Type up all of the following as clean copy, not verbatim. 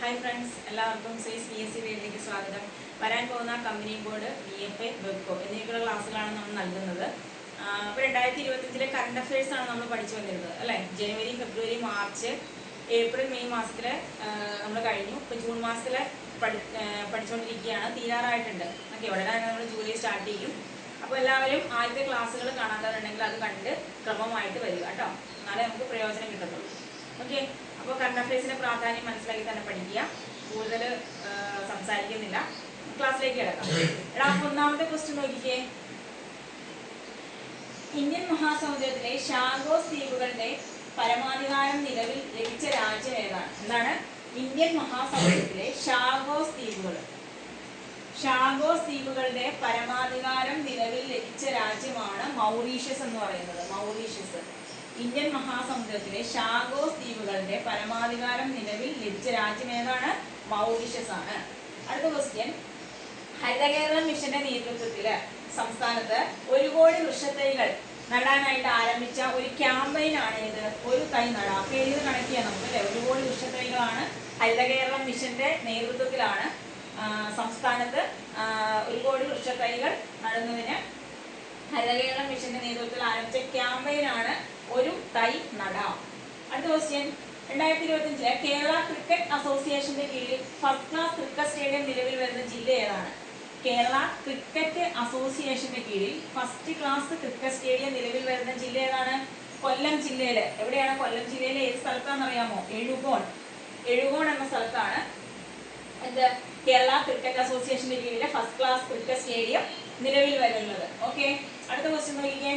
Hi friends, എല്ലാവർക്കും size PSC വേദിയിലേക്ക് സ്വാഗതം. വരാൻ പോകുന്ന കമ്പനി ബോർഡ്, BFA, ബെബ്കോ എന്നിവയ്ക്കുള്ള ക്ലാസ്സുകളാണ് നമ്മൾ നൽകുന്നത്. അപ്പോൾ 2025 കറണ്ട് അഫയേഴ്സ് ആണ് നമ്മൾ പഠിച്ചു വന്നിരുന്നത് അല്ലേ. ജനുവരി, ഫെബ്രുവരി, മാർച്ച്, ഏപ്രിൽ, മെയ് മാസത്തിൽ നമ്മൾ കഴിഞ്ഞു. ഇപ്പോൾ ജൂൺ മാസത്തിൽ പഠിച്ചുകൊണ്ടിരിക്കുകയാണ്, തീരാറായിട്ടുണ്ട്. ഓക്കെ, ഉടനെ നമ്മൾ ജൂലൈ സ്റ്റാർട്ട് ചെയ്യും. അപ്പോൾ എല്ലാവരും ആദ്യത്തെ ക്ലാസ്സുകൾ കാണാത്തവരുണ്ടെങ്കിൽ അത് കണ്ട് ക്രമമായിട്ട് വരിക കേട്ടോ, എന്നാലേ നമുക്ക് പ്രയോജനം കിട്ടത്തുള്ളൂ. ഓക്കെ, അപ്പോൾ കറണ്ട് അഫയേഴ്സിന്റെ പ്രാധാന്യം മനസ്സിലാക്കി തന്നെ പഠിക്കുക. കൂടുതൽ സംസാരിക്കുന്നില്ല, ക്ലാസ്സിലേക്ക് കിടക്കാം. എടാ, ഒന്നാമത്തെ ക്വസ്റ്റ്യൻ നോക്കിക്കേ. ഇന്ത്യൻ മഹാസമുദ്രത്തിലെ ഷാഗോസ് ദ്വീപുകളുടെ പരമാധികാരം നിലവിൽ ലഭിച്ച രാജ്യം ഏതാണ്? എന്താണ്? ഇന്ത്യൻ മഹാസമുദ്രത്തിലെ ഷാഗോസ് ദ്വീപുകളുടെ പരമാധികാരം നിലവിൽ ലഭിച്ച രാജ്യമാണ് മൗറീഷ്യസ് എന്ന് പറയുന്നത്. മൗറീഷ്യസ്. ഇന്ത്യൻ മഹാസമുദ്രത്തിലെ ഷാഗോസ് ദ്വീപുകളുടെ പരമാധികാരം നിലവിൽ ലഭിച്ച രാജ്യം ഏതാണ്? മൗറീഷ്യസ് ആണ്. അടുത്ത ക്വസ്റ്റ്യൻ. ഹരിതകേരള മിഷന്റെ നേതൃത്വത്തിൽ സംസ്ഥാനത്ത് 1 കോടി വൃക്ഷത്തൈകൾ നടാനായിട്ട് ആരംഭിച്ച ഒരു ക്യാമ്പയിൻ ആണ് ഇത്. ഒരു തൈ നടാം. അപ്പോൾ എഴുതി കണക്ട് ചെയ്യാം നമുക്ക് അല്ലേ. 1 കോടി വൃക്ഷത്തൈകളാണ് ഹരിതകേരളം മിഷന്റെ നേതൃത്വത്തിലാണ് സംസ്ഥാനത്ത് 1 കോടി വൃക്ഷത്തൈകൾ നടുന്നതിന് ഹരിതകേരളം മിഷന്റെ നേതൃത്വത്തിൽ ആരംഭിച്ച ക്യാമ്പയിൻ ആണ് ഒരു തൈ നടാം. അടുത്ത ക്വസ്റ്റ്യൻ. 2025 കേരള ക്രിക്കറ്റ് അസോസിയേഷന്റെ കീഴിൽ ഫസ്റ്റ് ക്ലാസ് ക്രിക്കറ്റ് സ്റ്റേഡിയം നിലവിൽ വരുന്ന ജില്ല ഏതാണ്? കേരള ക്രിക്കറ്റ് അസോസിയേഷന്റെ കീഴിൽ ഫസ്റ്റ് ക്ലാസ് ക്രിക്കറ്റ് സ്റ്റേഡിയം നിലവിൽ വരുന്ന ജില്ല ഏതാണ്? കൊല്ലം ജില്ലയില്. എവിടെയാണ്? കൊല്ലം ജില്ലയിലെ ഏത് സ്ഥലത്താണെന്ന് അറിയാമോ? എഴുകോൺ എന്ന സ്ഥലത്താണ് എന്ത് കേരള ക്രിക്കറ്റ് അസോസിയേഷന്റെ കീഴിലെ ഫസ്റ്റ് ക്ലാസ് ക്രിക്കറ്റ് സ്റ്റേഡിയം നിലവിൽ വരുന്നത്. ഓക്കെ, അടുത്ത ക്വസ്റ്റ്യൻ നോക്കിക്കേ.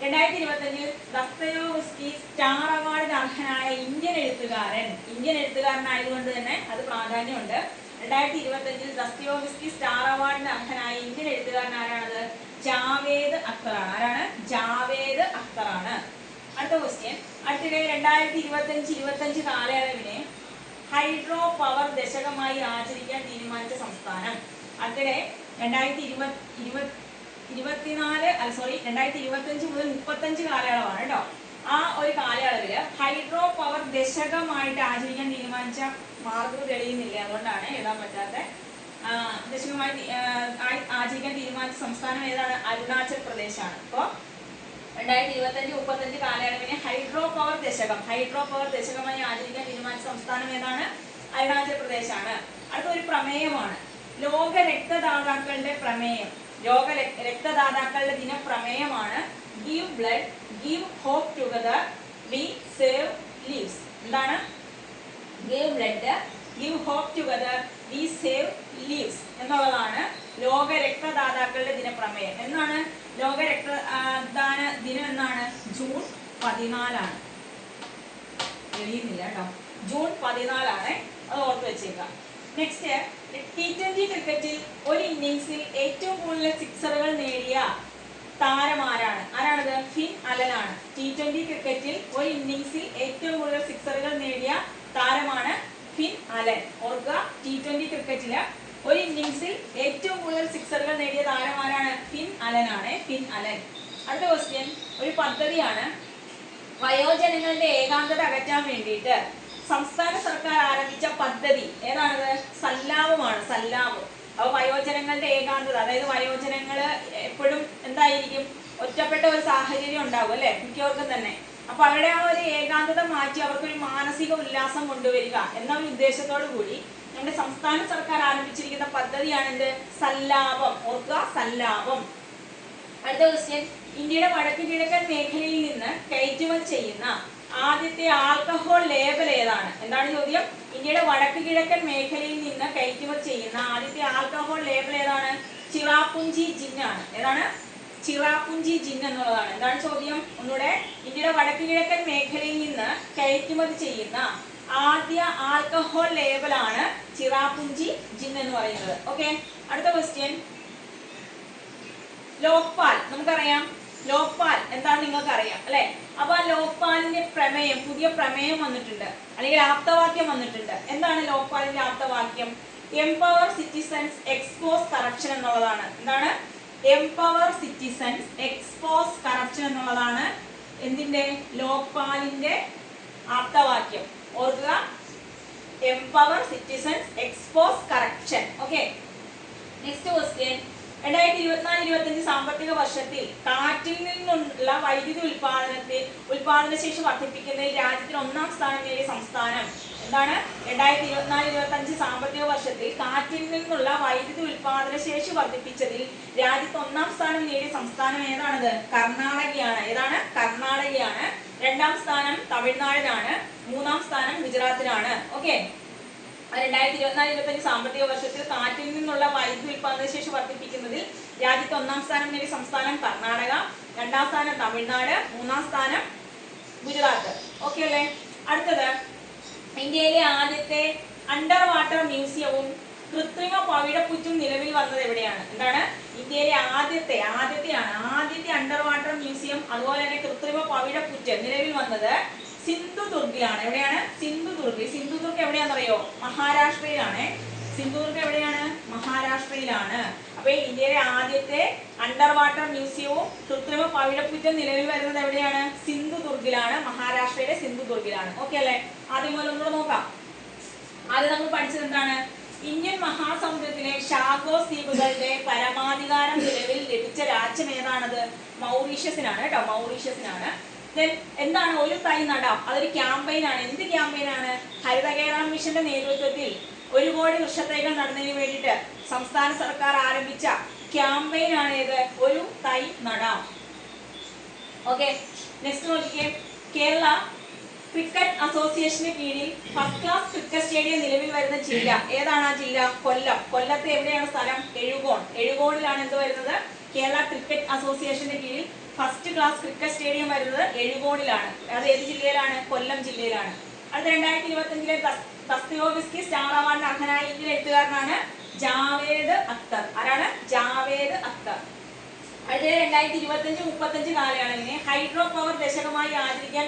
2025 ദസ്തയോവ്സ്കി സ്റ്റാർ അവാർഡിന് അർഹനായ ഇന്ത്യൻ എഴുത്തുകാരനായതുകൊണ്ട് തന്നെ അത് പ്രാധാന്യമുണ്ട്. 2025 ദസ്തയോവ്സ്കി സ്റ്റാർ അവാർഡിന് അർഹനായ ഇന്ത്യൻ എഴുത്തുകാരൻ ആരാണത്? ജാവേദ് അക്തറാണ്. ആരാണ്? ജാവേദ് അക്തറാണ്. അടുത്ത ക്വസ്റ്റ്യൻ. അടുത്തിടെ 2025 കാലയളവിനെ ഹൈഡ്രോ പവർ ദശകമായി ആചരിക്കാൻ തീരുമാനിച്ച സംസ്ഥാനം. അടുത്തിടെ 2025 മുതൽ 35 കാലയളവാണ് കേട്ടോ. ആ ഒരു കാലയളവില് ഹൈഡ്രോ പവർ ദശകമായിട്ട് ആചരിക്കാൻ തീരുമാനിച്ച മാർഗം തെളിയുന്നില്ല, അതുകൊണ്ടാണ് എഴുതാൻ പറ്റാത്ത. ദശകമായി ആചരിക്കാൻ തീരുമാനിച്ച സംസ്ഥാനം ഏതാണ്? അരുണാചൽ പ്രദേശാണ്. അപ്പോൾ 2025-35 കാലയളവിനെ ഹൈഡ്രോ പവർ ദശകമായി ആചരിക്കാൻ തീരുമാനിച്ച സംസ്ഥാനം ഏതാണ്? അരുണാചൽ പ്രദേശാണ്. അടുത്തൊരു പ്രമേയമാണ്. ലോക രക്തദാതാക്കളുടെ ദിനപ്രമേയമാണ് give blood, give hope together, we save lives. എന്താണ്? Give blood, give hope together, we save lives എന്നുള്ളതാണ് ലോക രക്തദാതാക്കളുടെ ദിനപ്രമേയം. എന്നാണ് ലോക രക്തദാന ദിനം? എന്നാണ്? ജൂൺ 14 എഴുതുന്നില്ല കേട്ടോ. ജൂൺ 14 അത് ഓർത്ത് വെച്ചേക്കാം. നെക്സ്റ്റ്. T20 ക്രിക്കറ്റിൽ ഒരു ഇന്നിംഗ്സിൽ ഏറ്റവും കൂടുതൽ സിക്സറുകൾ നേടിയ താരം ആരാണ്? ആരാണത്? ഫിൻ അലനാണ്. T20 ക്രിക്കറ്റിൽ ഒരു ഇന്നിംഗ്സിൽ ഏറ്റവും കൂടുതൽ സിക്സറുകൾ നേടിയ താരമാണ് ഫിൻ അലൻ. ഓർക്കുക, T20 ക്രിക്കറ്റില് ഒരു ഇന്നിംഗ്സിൽ ഏറ്റവും കൂടുതൽ സിക്സറുകൾ നേടിയ താരം ആരാണ്? ഫിൻ അലനാണ്. Finn Allen. അടുത്ത ക്വസ്റ്റ്യൻ. ഒരു പദ്ധതിയാണ്. വയോജനങ്ങളുടെ ഏകാന്തത അകറ്റാൻ വേണ്ടിയിട്ട് സംസ്ഥാന സർക്കാർ ആരംഭിച്ച പദ്ധതി ഏതാണത്? സല്ലാപമാണ്. സല്ലാപ്. അപ്പോൾ വയോജനങ്ങളുടെ ഏകാന്തത, അതായത് വയോജനങ്ങൾ എപ്പോഴും എന്തായിരിക്കും? ഒറ്റപ്പെട്ട ഒരു സാഹചര്യം ഉണ്ടാവും അല്ലെ, മിക്കവർക്കും തന്നെ. അപ്പൊ അവരുടെ ആ ഒരു ഏകാന്തത മാറ്റി അവർക്കൊരു മാനസിക ഉല്ലാസം കൊണ്ടുവരിക എന്ന ഒരു ഉദ്ദേശത്തോടു കൂടി നമ്മുടെ സംസ്ഥാന സർക്കാർ ആരംഭിച്ചിരിക്കുന്ന പദ്ധതിയാണ് എന്ത്? സല്ലാപം. ഓർക്കുക, സല്ലാപം. അടുത്ത ക്വസ്റ്റ്യൻ. ഇന്ത്യയുടെ വടക്ക് കിഴക്കൻ മേഖലയിൽ നിന്ന് കയറ്റുമതി ചെയ്യുന്ന ആദ്യത്തെ ആൽക്കഹോൾ ലേബൽ ഏതാണ്? എന്താണ് ചോദ്യം? ഇന്ത്യയുടെ വടക്ക് കിഴക്കൻ മേഖലയിൽ നിന്ന് കയറ്റുമതി ചെയ്യുന്ന ആദ്യത്തെ ആൽക്കഹോൾ ലേബൽ ഏതാണ്? ചിറാപുഞ്ചി ജിൻ ആണ്. ഏതാണ്? ചിറാപുഞ്ചി ജിൻ എന്നുള്ളതാണ്. എന്താണ് ചോദ്യം? ഒന്നുകൂടെ. ഇന്ത്യയുടെ വടക്ക് കിഴക്കൻ മേഖലയിൽ നിന്ന് കയറ്റുമതി ചെയ്യുന്ന ആദ്യ ആൽക്കഹോൾ ലേബലാണ് ചിറാപുഞ്ചി ജിൻ എന്ന് പറയുന്നത്. ഓക്കെ, അടുത്ത ക്വസ്റ്റ്യൻ. ലോക്പാൽ. നമുക്കറിയാം ലോക്പാൽ എന്താണെന്ന് നിങ്ങൾക്ക് അറിയാം അല്ലെ. അപ്പൊ ആ ലോക്പാലിന്റെ പ്രമേയം, പുതിയ പ്രമേയം വന്നിട്ടുണ്ട്, അല്ലെങ്കിൽ ആപ്തവാക്യം വന്നിട്ടുണ്ട്. എന്താണ് ലോക്പാലിന്റെ ആപ്തവാക്യം? എംപവർ സിറ്റിസൺസ്, എക്സ്പോസ് കറപ്ഷൻ എന്നുള്ളതാണ്. എന്താണ്? എംപവർ സിറ്റിസൺസ്, എക്സ്പോസ് കറപ്ഷൻ എന്നുള്ളതാണ് എന്തിന്റെ? ലോക്പാലിന്റെ ആപ്തവാക്യം. ഓർക്കുക, empower citizens, expose corruption. Okay. Next question. 2024-25 സാമ്പത്തിക വർഷത്തിൽ കാറ്റിൽ നിന്നുള്ള വൈദ്യുതി ഉൽപാദനശേഷി വർദ്ധിപ്പിക്കുന്നതിൽ രാജ്യത്തിന് ഒന്നാം സ്ഥാനം നേടിയ സംസ്ഥാനം എന്താണ്? 2024-25 സാമ്പത്തിക വർഷത്തിൽ കാറ്റിൽ നിന്നുള്ള വൈദ്യുതി ഉൽപാദനശേഷി വർദ്ധിപ്പിച്ചതിൽ രാജ്യത്ത് ഒന്നാം സ്ഥാനം നേടിയ സംസ്ഥാനം ഏതാണത്? കർണാടകയാണ്. ഏതാണ്? കർണാടകയാണ്. രണ്ടാം സ്ഥാനം തമിഴ്നാടിനാണ്. മൂന്നാം സ്ഥാനം ഗുജറാത്തിനാണ്. ഓക്കെ. 2024-25 സാമ്പത്തിക വർഷത്തിൽ കാറ്റിൽ നിന്നുള്ള വൈദ്യുതി ഉൽപാദനശേഷി വർദ്ധിപ്പിക്കുന്നതിൽ രാജ്യത്ത് ഒന്നാം സ്ഥാനം നേടിയ സംസ്ഥാനം കർണാടക, രണ്ടാം സ്ഥാനം തമിഴ്നാട്, മൂന്നാം സ്ഥാനം ഗുജറാത്ത്. ഓക്കെ അല്ലേ? അടുത്തത്, ഇന്ത്യയിലെ ആദ്യത്തെ അണ്ടർ വാട്ടർ മ്യൂസിയവും കൃത്രിമ പവിഴപ്പുറ്റും നിലവിൽ വന്നത് എവിടെയാണ്? എന്താണ്? ഇന്ത്യയിലെ ആദ്യത്തെ അണ്ടർ വാട്ടർ മ്യൂസിയം അതുപോലെ തന്നെ കൃത്രിമ പവിഴപ്പുറ്റ് നിലവിൽ വന്നത് സിന്ധുദുർഗിലാണ്. എവിടെയാണ്? സിന്ധുദുർഗ്. സിന്ധുദുർഗ് എവിടെയാണെന്നറിയോ? മഹാരാഷ്ട്രയിലാണ്. സിന്ധുദുർഗ് എവിടെയാണ്? മഹാരാഷ്ട്രയിലാണ്. അപ്പൊ ഇന്ത്യയിലെ ആദ്യത്തെ അണ്ടർ വാട്ടർ മ്യൂസിയവും കൃത്രിമ പവിഴപ്പുറ്റും നിലവിൽ വരുന്നത് എവിടെയാണ്? സിന്ധുദുർഗിലാണ്. മഹാരാഷ്ട്രയിലെ സിന്ധുദുർഗിലാണ്. ഓക്കെ അല്ലേ? ആദ്യം മുതൽ ഒന്നുകൂടെ നോക്കാം. ആദ്യം നമ്മൾ പഠിച്ചത് എന്താണ്? ഇന്ത്യൻ മഹാസമുദ്രത്തിലെ ഷാഗോസ് ദ്വീപുകളുടെ പരമാധികാരം നിലവിൽ ലഭിച്ച രാജ്യം ഏതാണത്? മൗറീഷ്യസിനാണ് കേട്ടോ. മൗറീഷ്യസിനാണ്. എന്താണ് ഒരു തൈ നടാം? അതൊരു ക്യാമ്പയിനാണ്. എന്ത് ക്യാമ്പയിനാണ്? ഹരിത കേരളം മിഷന്റെ നേതൃത്വത്തിൽ 1 കോടി വൃക്ഷത്തൈകൾ നടുന്നതിന് വേണ്ടിയിട്ട് സംസ്ഥാന സർക്കാർ ആരംഭിച്ച ക്യാമ്പയിനാണ് ഏത്? ഒരു തൈ നടാം. ഓക്കെ. നെക്സ്റ്റ് നോക്കിക്കേ. കേരള ക്രിക്കറ്റ് അസോസിയേഷന് കീഴിൽ ഫസ്റ്റ് ക്ലാസ് ക്രിക്കറ്റ് സ്റ്റേഡിയം നിലവിൽ വരുന്ന ജില്ല ഏതാണ്? ആ ജില്ല കൊല്ലം. കൊല്ലത്തെ എവിടെയാണ് സ്ഥലം? എഴുകോൺ. എഴുകോണിലാണ് എന്ത് വരുന്നത്? കേരള ക്രിക്കറ്റ് അസോസിയേഷന്റെ കീഴിൽ ഫസ്റ്റ് ക്ലാസ് ക്രിക്കറ്റ് സ്റ്റേഡിയം വരുന്നത് എഴുകോണിലാണ്. അത് ഏത് ജില്ലയിലാണ്? കൊല്ലം ജില്ലയിലാണ്. അടുത്ത 2025 ദസ്തയേവ്സ്കി സ്റ്റാർ അവാർഡിന് അർഹനായ ഇന്ത്യൻ എഴുത്തുകാരനാണ് ജാവേദ് അക്തർ. ആരാണ്? ജാവേദ് അക്തർ. അടുത്ത 2025-35 കാലയളവിനെ ഹൈഡ്രോ പവർ ദശകമായി ആചരിക്കാൻ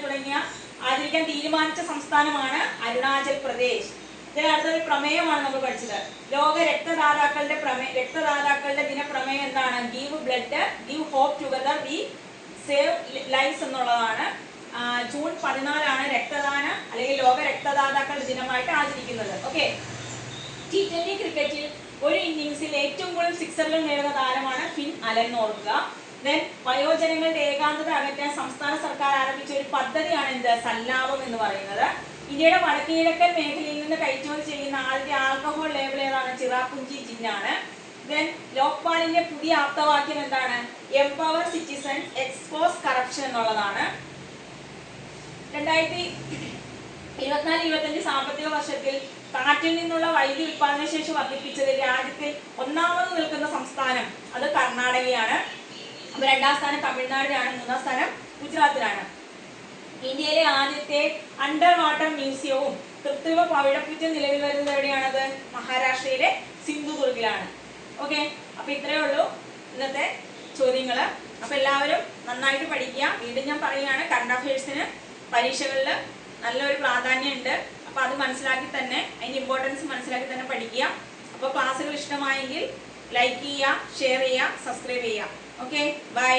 തീരുമാനിച്ച സംസ്ഥാനമാണ് അരുണാചൽ പ്രദേശ്. അടുത്തൊരു പ്രമേയമാണ് നമ്മൾ പഠിച്ചത്. ലോക രക്തദാതാക്കളുടെ ദിനപ്രമേയം എന്താണ്? Give blood, give hope together, we save lives എന്നുള്ളതാണ്. ജൂൺ 14 രക്തദാന അല്ലെങ്കിൽ ലോക രക്തദാതാക്കളുടെ ദിനമായിട്ട് ആചരിക്കുന്നത്. ഓക്കെ. T20 ക്രിക്കറ്റിൽ ഒരു ഇന്നിംഗ്സിൽ ഏറ്റവും കൂടുതൽ സിക്സറുകൾ നേടുന്ന താരമാണ് ഫിൻ അലൻ. ഓർക്കുക. വയോജനങ്ങളുടെ ഏകാന്തത അകറ്റാൻ സംസ്ഥാന സർക്കാർ ആരംഭിച്ച ഒരു പദ്ധതിയാണ് എന്ത്? സല്ലാപം എന്ന് പറയുന്നത്. ഇന്ത്യയുടെ വടക്കുകിഴക്കൻ മേഖലയിൽ നിന്ന് കയറ്റുമതി ചെയ്യുന്ന ആദ്യത്തെ ആൽക്കഹോൾ ലേബൽ ഏതാണ്? ചിറാപുഞ്ചി ജിന്നാണ്. ലോക്പാലിന്റെ പുതിയ ആപ്തവാക്യം എന്താണ്? എംപവർ സിറ്റിസൺസ്, എക്സ്പോസ് കറപ്ഷൻ എന്നുള്ളതാണ്. 2024-25 സാമ്പത്തിക വർഷത്തിൽ കാറ്റിൽ നിന്നുള്ള വൈദ്യുതി ഉൽപാദനശേഷി വർദ്ധിപ്പിച്ചതിൽ രാജ്യത്തിൽ ഒന്നാമത് നിൽക്കുന്ന സംസ്ഥാനം അത് കർണാടകയാണ്. അപ്പൊ രണ്ടാം സ്ഥാനം തമിഴ്നാടിനാണ്. മൂന്നാം സ്ഥാനം ഗുജറാത്തിനാണ്. ഇന്ത്യയിലെ ആദ്യത്തെ അണ്ടർ വാട്ടർ മ്യൂസിയവും കൃത്രിമ പവിഴപ്പുറ്റും നിലവിൽ വരുന്നത് എവിടെയാണത്? മഹാരാഷ്ട്രയിലെ സിന്ധുദുർഗിലാണ്. ഓക്കെ. അപ്പൊ ഇത്രയേ ഉള്ളൂ ഇന്നത്തെ ചോദ്യങ്ങള്. അപ്പൊ എല്ലാവരും നന്നായിട്ട് പഠിക്കുക. വീണ്ടും ഞാൻ പറയുകയാണ്, കറണ്ട് അഫയേഴ്സിന് പരീക്ഷകളിൽ നല്ലൊരു പ്രാധാന്യം ഉണ്ട്. അപ്പൊ അത് മനസ്സിലാക്കി തന്നെ, അതിന്റെ ഇമ്പോർട്ടൻസ് മനസ്സിലാക്കി തന്നെ പഠിക്കുക. അപ്പോൾ ക്ലാസ്സുകൾ ഇഷ്ടമായെങ്കിൽ ലൈക്ക് ചെയ്യുക, ഷെയർ ചെയ്യുക, സബ്സ്ക്രൈബ് ചെയ്യുക. Okay, by.